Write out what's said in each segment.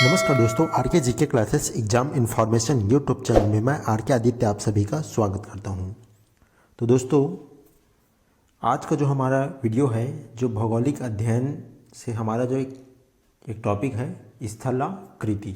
नमस्कार दोस्तों, आर के GK classes exam information YouTube channel में मैं आर के आदित्य आप सभी का स्वागत करता हूं। तो दोस्तों, आज का जो हमारा वीडियो है, जो भौगोलिक अध्ययन से हमारा जो एक टॉपिक है, स्थलाकृति।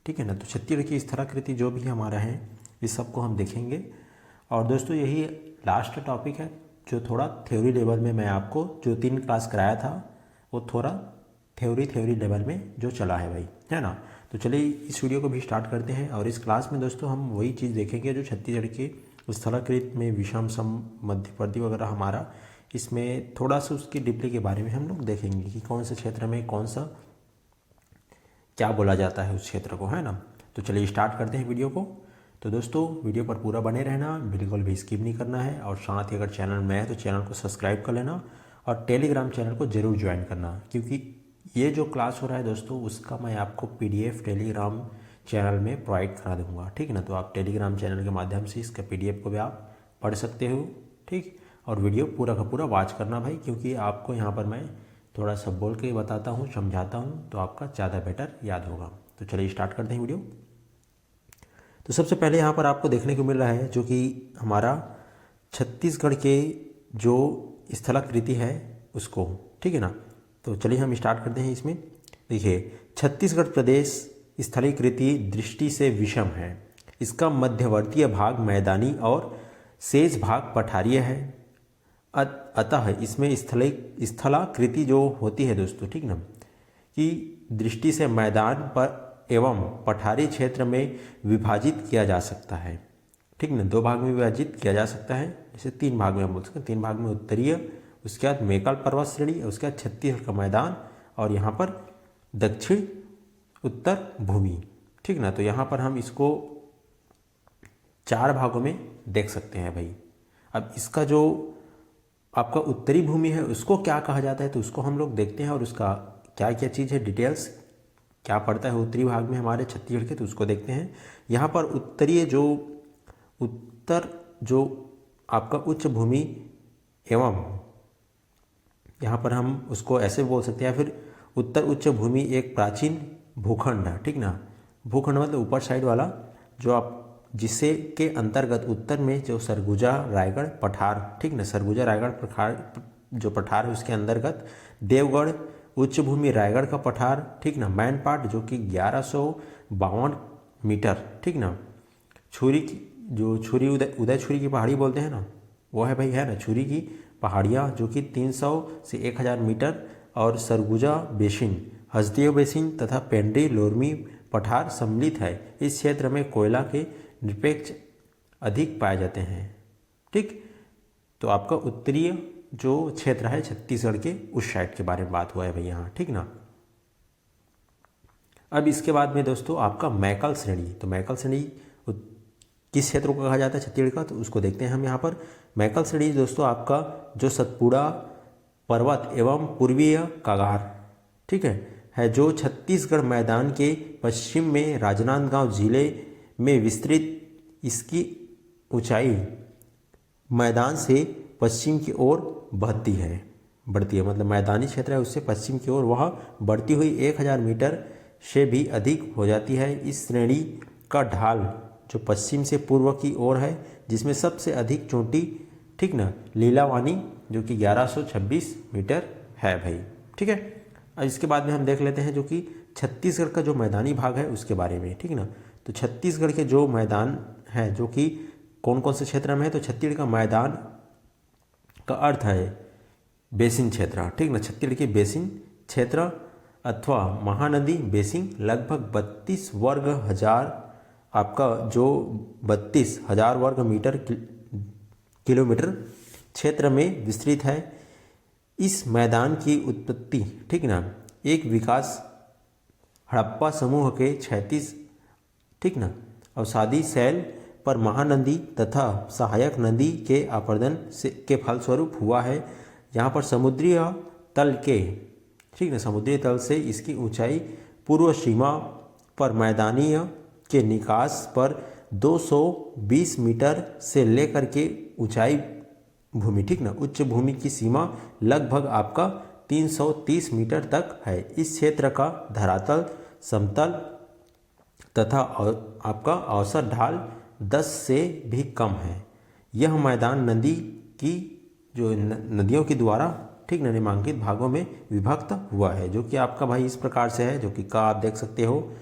ठीक है ना। तो छत्तीसगढ़ की स्थलाकृति जो भी हमारा है, इस सबको हम देखेंगे। और दोस्तों, यही लास्ट टॉपिक है जो थोड़ा थ्योरी लेवल में मैं आपको जो 3 क्लास कराया था, वो थोड़ा थ्योरी लेवल में जो चला है भाई, है ना। तो चलिए इस वीडियो को भी स्टार्ट करते हैं। और इस क्लास में दोस्तों हम वही चीज़ देखेंगे जो छत्तीसगढ़ के स्थलाकृत में विषम सम मध्यवर्ती वगैरह हमारा, इसमें थोड़ा सा उसकी डिप्ली के बारे में हम लोग देखेंगे कि कौन से क्षेत्र में कौन सा क्या बोला जाता है उस क्षेत्र को, है ना। तो चलिए स्टार्ट करते हैं वीडियो को। तो दोस्तों, वीडियो पर पूरा बने रहना, बिल्कुल भी स्किप नहीं करना है। और साथ ही अगर चैनल में है तो चैनल को सब्सक्राइब कर लेना और टेलीग्राम चैनल को ज़रूर ज्वाइन करना, क्योंकि ये जो क्लास हो रहा है दोस्तों, उसका मैं आपको PDF टेलीग्राम चैनल में प्रोवाइड करा दूंगा। ठीक है ना। तो आप टेलीग्राम चैनल के माध्यम से इसका PDF को भी आप पढ़ सकते हो। ठीक। और वीडियो पूरा का पूरा वॉच करना भाई, क्योंकि आपको यहाँ पर मैं थोड़ा सा बोल के बताता हूँ, समझाता हूँ, तो आपका ज़्यादा बेटर याद होगा। तो चलिए स्टार्ट करते हैं वीडियो। तो सबसे पहले यहाँ पर आपको देखने को मिल रहा है जो कि हमारा छत्तीसगढ़ के जो स्थलाकृति है उसको। ठीक है ना। तो चलिए हम स्टार्ट करते हैं। इसमें देखिए, छत्तीसगढ़ प्रदेश स्थलीकृति दृष्टि से विषम है। इसका मध्यवर्तीय भाग मैदानी और शेष भाग पठारीय है। अतः इसमें स्थलाकृति जो होती है दोस्तों, ठीक ना, कि दृष्टि से मैदान पर एवं पठारी क्षेत्र में विभाजित किया जा सकता है। ठीक ना। 2 भाग में विभाजित किया जा सकता है। जैसे 3 भाग में हम बोल सकते हैं। 3 भाग में उत्तरीय, उसके बाद मेकल पर्वत श्रेणी, उसके बाद छत्तीसगढ़ का मैदान, और यहाँ पर दक्षिण उत्तर भूमि। ठीक ना। तो यहाँ पर हम इसको 4 भागों में देख सकते हैं भाई। अब इसका जो आपका उत्तरी भूमि है उसको क्या कहा जाता है, तो उसको हम लोग देखते हैं। और उसका क्या क्या चीज़ है, डिटेल्स क्या पड़ता है उत्तरी भाग में हमारे छत्तीसगढ़ के, तो उसको देखते हैं। यहाँ पर उत्तरीय जो आपका उच्च भूमि एवं, यहाँ पर हम उसको ऐसे बोल सकते हैं, फिर उत्तर उच्च भूमि एक प्राचीन भूखंड है। ठीक ना। भूखंड मतलब ऊपर साइड वाला, जो आप जिससे के अंतर्गत उत्तर में जो सरगुजा रायगढ़ पठार, ठीक ना, सरगुजा रायगढ़ पठार जो पठार है उसके अंतर्गत देवगढ़ उच्च भूमि रायगढ़ का पठार, ठीक ना, मैनपाट जो कि 1152 मीटर, ठीक ना, छुरी की जो उदय छुरी की पहाड़ी बोलते हैं ना, वो है भाई, है ना, छुरी की पहाड़ियाँ जो कि 300 से 1000 मीटर, और सरगुजा बेसिन, हसदेव बेसिन तथा पेंड्री लोरमी पठार सम्मिलित है। इस क्षेत्र में कोयला के निरपेक्ष अधिक पाए जाते हैं। ठीक। तो आपका उत्तरीय जो क्षेत्र है छत्तीसगढ़ के, उस साइड के बारे में बात हुआ है भाई यहाँ। ठीक ना। अब इसके बाद में दोस्तों आपका मैकल श्रेणी। तो मैकल श्रेणी किस क्षेत्र को कहा जाता है छत्तीसगढ़ का, तो उसको देखते हैं हम यहाँ पर। मैकल श्रेणी दोस्तों आपका जो सतपुड़ा पर्वत एवं पूर्वीय कागार, ठीक है जो छत्तीसगढ़ मैदान के पश्चिम में राजनांदगांव जिले में विस्तृत। इसकी ऊंचाई मैदान से पश्चिम की ओर बढ़ती है, मतलब मैदानी क्षेत्र है उससे पश्चिम की ओर वह बढ़ती हुई 1000 मीटर से भी अधिक हो जाती है। इस श्रेणी का ढाल जो पश्चिम से पूर्व की ओर है, जिसमें सबसे अधिक चोटी, ठीक ना, लीलावानी जो कि 1126 मीटर है भाई। ठीक है। अब इसके बाद में हम देख लेते हैं जो कि छत्तीसगढ़ का जो मैदानी भाग है उसके बारे में। ठीक ना। तो छत्तीसगढ़ के जो मैदान है जो कि कौन कौन से क्षेत्र में है, तो छत्तीसगढ़ का मैदान का अर्थ है बेसिन क्षेत्र। ठीक ना। छत्तीसगढ़ के बेसिन क्षेत्र अथवा महानदी बेसिन लगभग 32 वर्ग हजार, आपका जो 32,000 वर्ग मीटर किलोमीटर क्षेत्र में विस्तृत है। इस मैदान की उत्पत्ति, ठीक ना, एक विकास हड़प्पा समूह के क्षैतिज, ठीक ना, अवसादी शैल पर महानदी तथा सहायक नदी के आपर्दन से के फलस्वरूप हुआ है। यहाँ पर समुद्री तल के, ठीक ना, समुद्री तल से इसकी ऊंचाई पूर्व सीमा पर मैदानी के निकास पर 220 मीटर से लेकर के ऊंचाई भूमि, ठीक ना, उच्च भूमि की सीमा लगभग आपका 330 मीटर तक है। इस क्षेत्र का धरातल समतल तथा आपका औसत ढाल 10 से भी कम है। यह मैदान नदी की जो नदियों के द्वारा ठीक ना नामांकित भागों में विभक्त हुआ है, जो कि आपका भाई इस प्रकार से है, जो कि का आप देख सकते हो,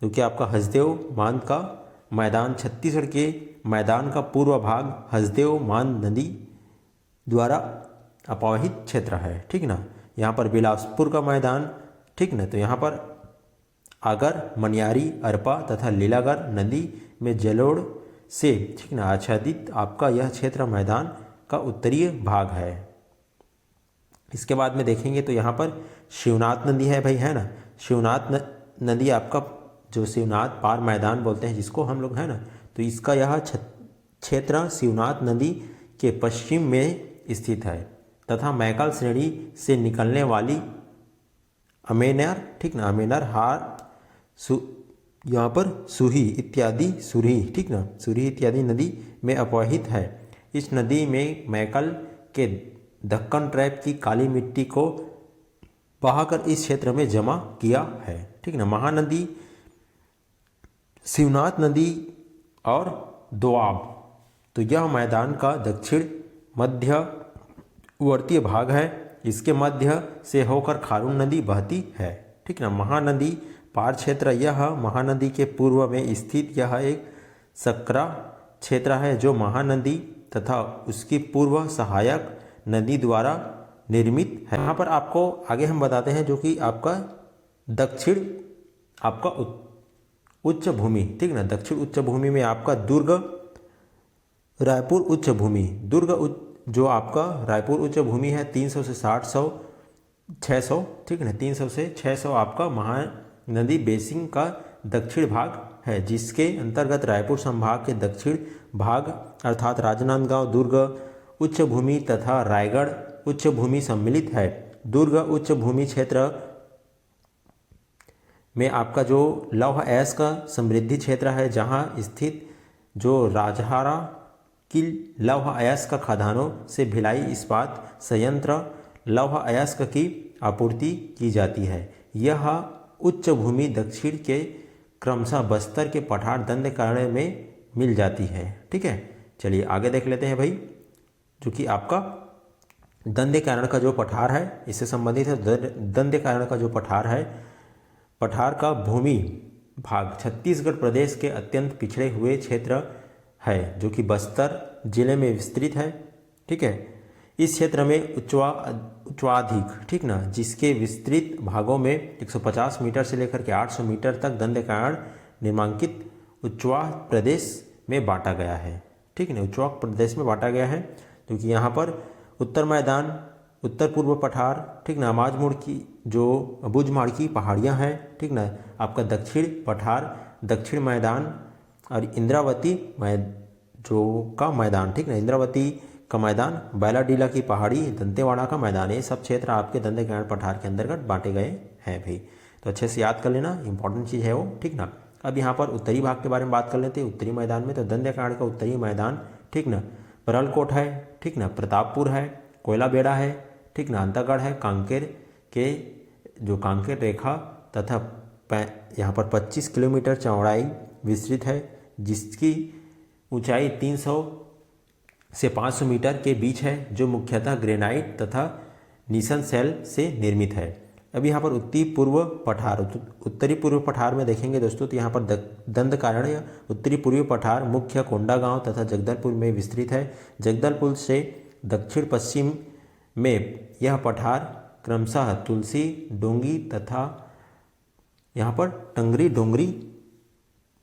जो कि आपका हसदेव बांध का मैदान छत्तीसगढ़ के मैदान का पूर्व भाग हसदेव बांध नदी द्वारा अपवाहित क्षेत्र है। ठीक ना, यहाँ पर बिलासपुर का मैदान ठीक ना, तो यहाँ पर आगर, मनियारी, अरपा तथा लीलागर नदी में जलोढ़ से ठीक ना आच्छादित आपका यह क्षेत्र मैदान का उत्तरीय भाग है। इसके बाद में देखेंगे तो यहाँ पर शिवनाथ नदी है भाई, है ना। शिवनाथ नदी आपका जो शिवनाथ पार मैदान बोलते हैं जिसको हम लोग, है ना, तो इसका यह क्षेत्र शिवनाथ नदी के पश्चिम में स्थित है तथा मैकल श्रेणी से निकलने वाली अमेनर ठीक ना अमेनर हार यहाँ पर सुही इत्यादि सुरही ठीक ना सुरही इत्यादि नदी में अपवाहित है। इस नदी में मैकल के दक्कन ट्रैप की काली मिट्टी को बहाकर इस क्षेत्र में जमा किया है। ठीक ना, महानदी शिवनाथ नदी और दोआब, तो यह मैदान का दक्षिण मध्यवर्तीय भाग है। इसके मध्य से होकर खारून नदी बहती है। ठीक ना, महानदी पार क्षेत्र, यह महानदी के पूर्व में स्थित यह एक सकरा क्षेत्र है जो महानदी तथा उसकी पूर्व सहायक नदी द्वारा निर्मित है। यहाँ पर आपको आगे हम बताते हैं जो कि आपका दक्षिण आपका उच्च भूमि ठीक ना, दक्षिण उच्च भूमि में आपका दुर्ग रायपुर उच्च भूमि जो आपका रायपुर उच्च भूमि है 300 से 600 ठीक है ना, 300 से 600 आपका महानदी बेसिन का दक्षिण भाग है, जिसके अंतर्गत रायपुर संभाग के दक्षिण भाग अर्थात राजनांदगांव दुर्ग उच्च भूमि तथा रायगढ़ उच्च भूमि सम्मिलित है। दुर्ग उच्च भूमि क्षेत्र में आपका जो लौह अयस्क का समृद्धि क्षेत्र है, जहाँ स्थित जो राजहारा की लौह अयस्क खदानों से भिलाई इस्पात संयंत्र लौह अयस्क की आपूर्ति की जाती है। यह उच्च भूमि दक्षिण के क्रमशः बस्तर के पठार दंडकारण्य में मिल जाती है। ठीक है, चलिए आगे देख लेते हैं भाई, जो कि आपका दंडकारण्य का जो पठार है इससे संबंधित है। दंडकारण्य का जो पठार है, पठार का भूमि भाग छत्तीसगढ़ प्रदेश के अत्यंत पिछड़े हुए क्षेत्र है, जो कि बस्तर जिले में विस्तृत है। ठीक है, इस क्षेत्र में उच्चाधिक ठीक ना, जिसके विस्तृत भागों में 150 मीटर से लेकर के 800 मीटर तक दंडकारण्य नामांकित उच्चवाह प्रदेश में बांटा गया है। ठीक है ना, उच्चवाह प्रदेश में बांटा गया है, क्योंकि यहाँ पर उत्तर मैदान, उत्तर पूर्व पठार ठीक ना, अमाजमोड़ की जो अबूझमाड़ की पहाड़ियाँ हैं ठीक ना, आपका दक्षिण पठार, दक्षिण मैदान और इंद्रावती जो का मैदान ठीक ना, इंद्रावती का मैदान, बैलाडीला की पहाड़ी, दंतेवाड़ा का मैदान, ये सब क्षेत्र आपके दंडकारण्य पठार के अंतर्गत बांटे गए हैं भाई। तो अच्छे से याद कर लेना, इंपॉर्टेंट चीज़ है वो। ठीक ना, अब यहाँ पर उत्तरी भाग के बारे में बात कर लेते हैं। उत्तरी मैदान में तो दंडकारण्य का उत्तरी मैदान ठीक ना, परलकोट है ठीक ना, प्रतापपुर है, कोयला बेड़ा है ठीक ना, अंतागढ़ है, कांकेर के जो कांकेर रेखा तथा यहाँ पर 25 किलोमीटर चौड़ाई विस्तृत है, जिसकी ऊंचाई 300 से 500 मीटर के बीच है, जो मुख्यतः ग्रेनाइट तथा नीसन सेल से निर्मित है। अब यहाँ पर उत्तरी पूर्व पठार में देखेंगे दोस्तों, तो यहाँ पर दंडकारण्य उत्तरी पूर्वी पठार मुख्य कोंडागांव तथा जगदलपुर में विस्तृत है। जगदलपुर से दक्षिण पश्चिम में यह पठार क्रमशः तुलसी डोंगी तथा यहाँ पर टंगरी डोंगरी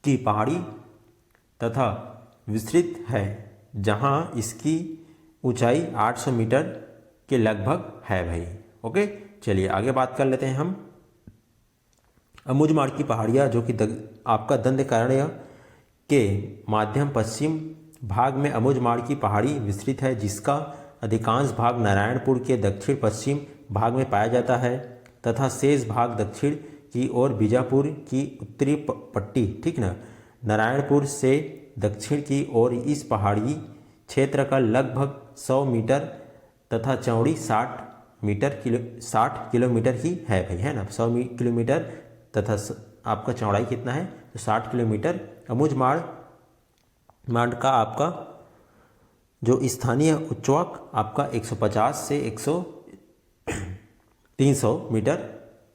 की पहाड़ी तथा विस्तृत है, जहाँ इसकी ऊंचाई 800 मीटर के लगभग है भाई। ओके, चलिए आगे बात कर लेते हैं हम। अबूझमाड़ की पहाड़ियाँ, जो कि आपका दंडकारण्य के माध्यम पश्चिम भाग में अबूझमाड़ की पहाड़ी विस्तृत है, जिसका अधिकांश भाग नारायणपुर के दक्षिण पश्चिम भाग में पाया जाता है तथा शेष भाग दक्षिण की ओर बीजापुर की उत्तरी पट्टी ठीक ना, नारायणपुर से दक्षिण की ओर इस पहाड़ी क्षेत्र का लगभग 100 मीटर तथा चौड़ी 60 किलोमीटर ही है भाई, है ना, 100 किलोमीटर तथा आपका चौड़ाई कितना है, तो 60 किलोमीटर। अमुज मार्ग का आपका जो स्थानीय उच्चवाक आपका 150 से 300 मीटर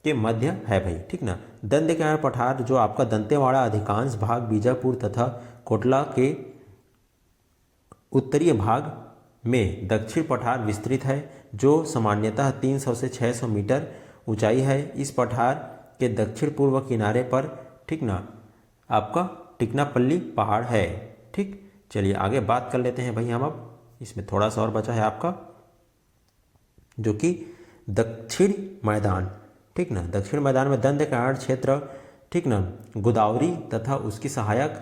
के मध्य है भाई, ठीक ना। दंतेवाड़ा पठार जो आपका दंतेवाड़ा अधिकांश भाग बीजापुर तथा कोटला के उत्तरीय भाग में दक्षिण पठार विस्तृत है, जो सामान्यतः 300 से 600 मीटर ऊंचाई है। इस पठार के दक्षिण पूर्व किनारे पर, ठीक ना, आपका टिकनापल्ली पहाड़ है, ठीक। चलिए आगे बात कर लेते हैं भाई हम। अब इसमें थोड़ा सा और बचा है आपका, जो कि दक्षिण मैदान, ठीक ना। दक्षिण मैदान में दंतेवाड़ा क्षेत्र, ठीक ना, गोदावरी तथा उसकी सहायक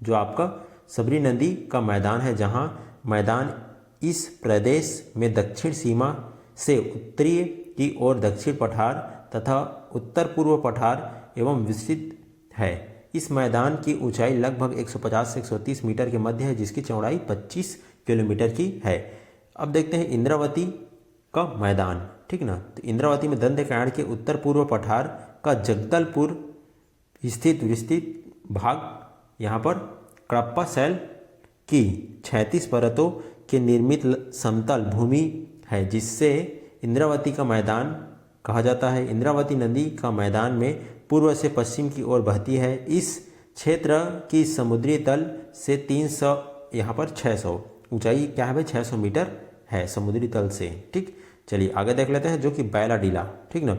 जो आपका सबरी नदी का मैदान है, जहां मैदान इस प्रदेश में दक्षिण सीमा से उत्तरी की ओर दक्षिण पठार तथा उत्तर पूर्व पठार एवं विस्तृत है। इस मैदान की ऊंचाई लगभग 150 से 130 मीटर के मध्य है, जिसकी चौड़ाई 25 किलोमीटर की है। अब देखते हैं इंद्रावती का मैदान, ठीक ना। तो इंद्रावती में दंतेवाड़ा के उत्तर पूर्व पठार का जगदलपुर स्थित विस्तृत भाग, यहाँ पर कडप्पा शैल की 36 परतों के निर्मित समतल भूमि है, जिससे इंद्रावती का मैदान कहा जाता है। इंद्रावती नदी का मैदान में पूर्व से पश्चिम की ओर बहती है। इस क्षेत्र की समुद्री तल से 300, यहाँ पर 600 ऊंचाई क्या है भाई, 600 मीटर है समुद्री तल से, ठीक। चलिए आगे देख लेते हैं, जो कि बैलाडीला, ठीक ना।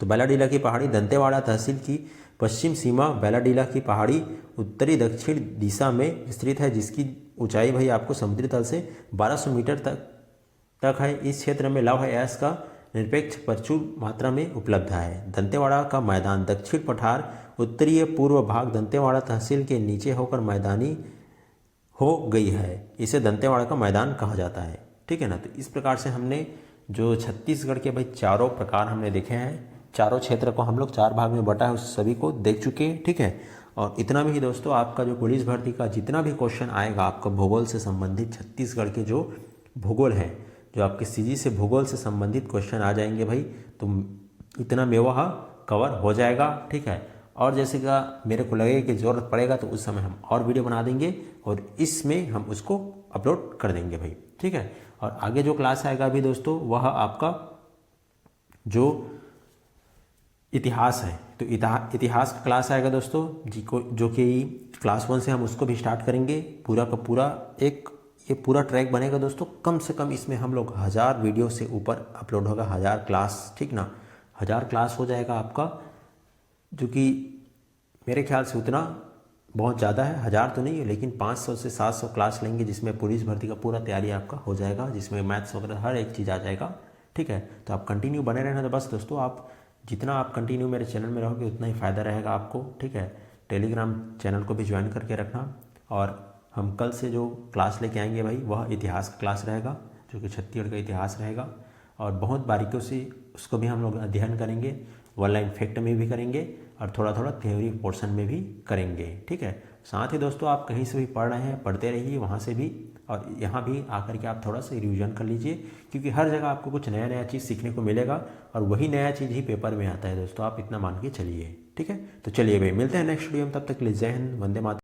तो बैलाडीला की पहाड़ी दंतेवाड़ा तहसील की पश्चिम सीमा बैलाडीला की पहाड़ी उत्तरी दक्षिण दिशा में विस्तृत है, जिसकी ऊंचाई भाई आपको समुद्री तल से 1200 मीटर तक है। इस क्षेत्र में लौह अयस्क का निरपेक्ष प्रचुर मात्रा में उपलब्ध है। दंतेवाड़ा का मैदान दक्षिण पठार उत्तरीय पूर्व भाग दंतेवाड़ा तहसील के नीचे होकर मैदानी हो गई है। इसे दंतेवाड़ा का मैदान कहा जाता है, ठीक है ना। तो इस प्रकार से हमने जो छत्तीसगढ़ के भाई चारों प्रकार हमने देखे हैं, चारों क्षेत्र को हम लोग 4 भाग में बटा है, उस सभी को देख चुके हैं, ठीक है। और इतना भी दोस्तों, आपका जो पुलिस भर्ती का जितना भी क्वेश्चन आएगा आपका भूगोल से संबंधित, छत्तीसगढ़ के जो भूगोल है, जो आपके सीजी से भूगोल से संबंधित क्वेश्चन आ जाएंगे भाई, तो इतना में वह कवर हो जाएगा, ठीक है। और जैसे कि मेरे को लगेगा कि ज़रूरत पड़ेगा तो उस समय हम और वीडियो बना देंगे और इसमें हम उसको अपलोड कर देंगे भाई, ठीक है। और आगे जो क्लास आएगा अभी दोस्तों, वह आपका जो इतिहास है, तो इतिहास का क्लास आएगा दोस्तों जी को, जो कि क्लास 1 से हम उसको भी स्टार्ट करेंगे। पूरा का पूरा ये पूरा ट्रैक बनेगा दोस्तों। कम से कम इसमें हम लोग 1000 वीडियो से ऊपर अपलोड होगा, 1000 क्लास, ठीक ना। 1000 क्लास हो जाएगा आपका, जो कि मेरे ख्याल से उतना बहुत ज़्यादा है, 1000 तो नहीं है, लेकिन 500 से 700 क्लास लेंगे, जिसमें पुलिस भर्ती का पूरा तैयारी आपका हो जाएगा, जिसमें मैथ्स वगैरह हर एक चीज़ आ जाएगा, ठीक है। तो आप कंटिन्यू बने रहना। तो बस दोस्तों, आप जितना आप कंटिन्यू मेरे चैनल में रहोगे उतना ही फ़ायदा रहेगा आपको, ठीक है। टेलीग्राम चैनल को भी ज्वाइन करके रखना। और हम कल से जो क्लास लेके आएंगे भाई, वह इतिहास का क्लास रहेगा, जो कि छत्तीसगढ़ का इतिहास रहेगा, और बहुत बारीकियों से उसको भी हम लोग अध्ययन करेंगे। 1 लाइन फैक्ट में भी करेंगे और थोड़ा थोड़ा थ्योरी पोर्शन में भी करेंगे, ठीक है। साथ ही दोस्तों, आप कहीं से भी पढ़ रहे हैं, पढ़ते रहिए वहाँ से भी, और यहाँ भी आकर के आप थोड़ा सा रिवीजन कर लीजिए, क्योंकि हर जगह आपको कुछ नया नया चीज़ सीखने को मिलेगा, और वही नया चीज़ ही पेपर में आता है दोस्तों, आप इतना मान के चलिए, ठीक है। तो चलिए भाई, मिलते हैं नेक्स्ट वीडियो में, तब तक के लिए जय हिंद, वंदे मातरम।